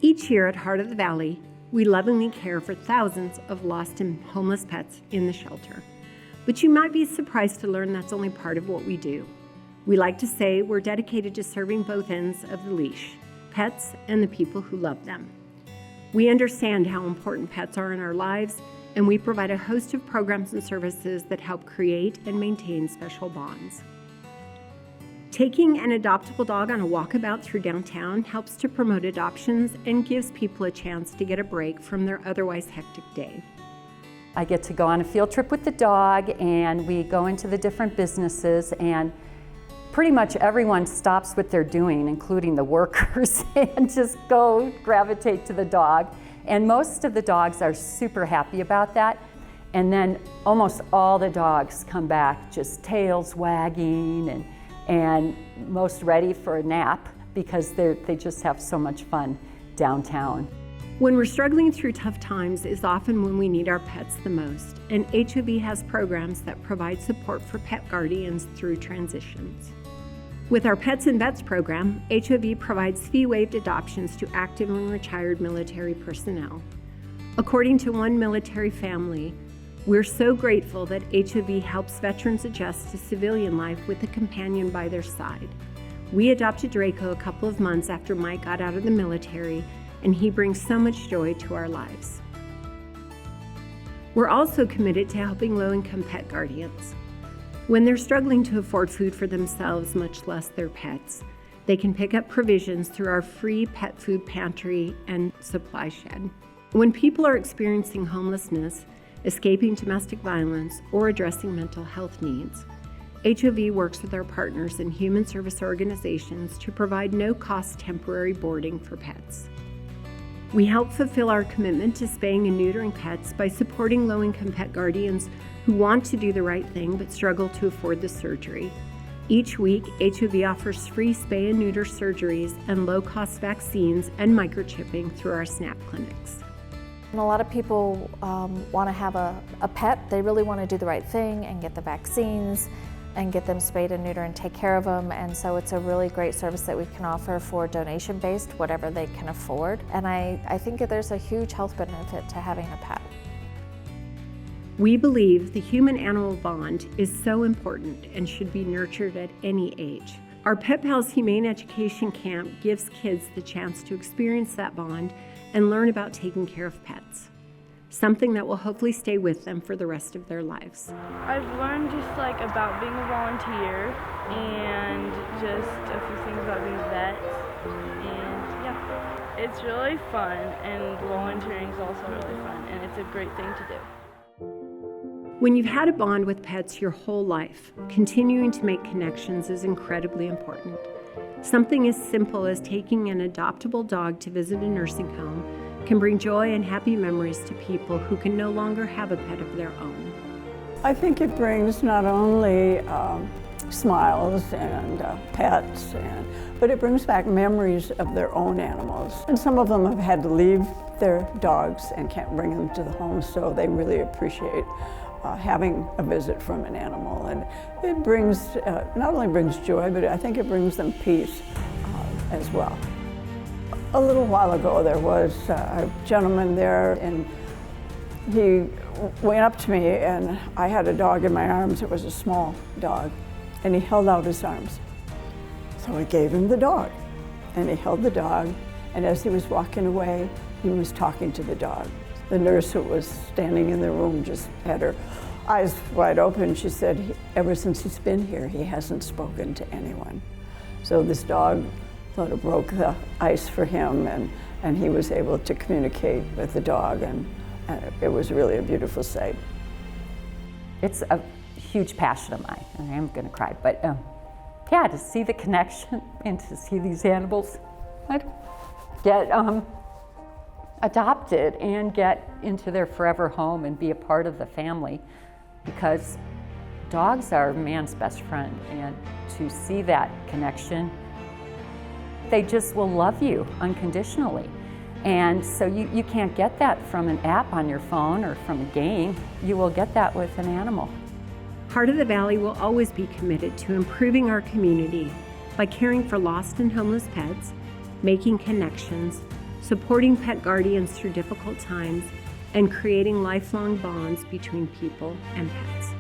Each year at Heart of the Valley, we lovingly care for thousands of lost and homeless pets in the shelter. But you might be surprised to learn that's only part of what we do. We like to say we're dedicated to serving both ends of the leash, pets and the people who love them. We understand how important pets are in our lives, and we provide a host of programs and services that help create and maintain special bonds. Taking an adoptable dog on a walkabout through downtown helps to promote adoptions and gives people a chance to get a break from their otherwise hectic day. I get to go on a field trip with the dog, and we go into the different businesses, and pretty much everyone stops what they're doing, including the workers, and just go gravitate to the dog. And most of the dogs are super happy about that. And then almost all the dogs come back just tails wagging and most ready for a nap because they just have so much fun downtown. When we're struggling through tough times is often when we need our pets the most, and HOV has programs that provide support for pet guardians through transitions. With our Pets and Vets program, HOV provides fee-waived adoptions to active and retired military personnel. According to one military family, we're so grateful that HOV helps veterans adjust to civilian life with a companion by their side. We adopted Draco a couple of months after Mike got out of the military, and he brings so much joy to our lives. We're also committed to helping low-income pet guardians. When they're struggling to afford food for themselves, much less their pets, they can pick up provisions through our free pet food pantry and supply shed. When people are experiencing homelessness, escaping domestic violence, or addressing mental health needs, HOV works with our partners in human service organizations to provide no-cost temporary boarding for pets. We help fulfill our commitment to spaying and neutering pets by supporting low-income pet guardians who want to do the right thing but struggle to afford the surgery. Each week, HOV offers free spay and neuter surgeries and low-cost vaccines and microchipping through our SNAP clinics. And a lot of people want to have a pet. They really want to do the right thing and get the vaccines and get them spayed and neutered and take care of them. And so it's a really great service that we can offer for donation-based, whatever they can afford. And I think that there's a huge health benefit to having a pet. We believe the human-animal bond is so important and should be nurtured at any age. Our Pet Pals Humane Education Camp gives kids the chance to experience that bond and learn about taking care of pets, something that will hopefully stay with them for the rest of their lives. I've learned just about being a volunteer and just a few things about being a vet, and yeah, it's really fun, and volunteering is also really fun, and it's a great thing to do. When you've had a bond with pets your whole life, continuing to make connections is incredibly important. Something as simple as taking an adoptable dog to visit a nursing home can bring joy and happy memories to people who can no longer have a pet of their own. I think it brings not only smiles and pets, but it brings back memories of their own animals. And some of them have had to leave their dogs and can't bring them to the home, so they really appreciate having a visit from an animal. And it brings, not only brings joy, but I think it brings them peace as well. A little while ago there was a gentleman there, and he went up to me, and I had a dog in my arms. It was a small dog, and he held out his arms. So I gave him the dog, and he held the dog, and as he was walking away, he was talking to the dog. The nurse who was standing in the room just had her eyes wide open. She said, ever since he's been here, he hasn't spoken to anyone. So this dog sort of broke the ice for him, and he was able to communicate with the dog, and it was really a beautiful sight. It's a huge passion of mine, and I am going to cry, but yeah, to see the connection and to see these animals get adopted and get into their forever home and be a part of the family, because dogs are man's best friend, and to see that connection, they just will love you unconditionally. And so you can't get that from an app on your phone or from a game. You will get that with an animal. Heart of the Valley will always be committed to improving our community by caring for lost and homeless pets, making connections, supporting pet guardians through difficult times, and creating lifelong bonds between people and pets.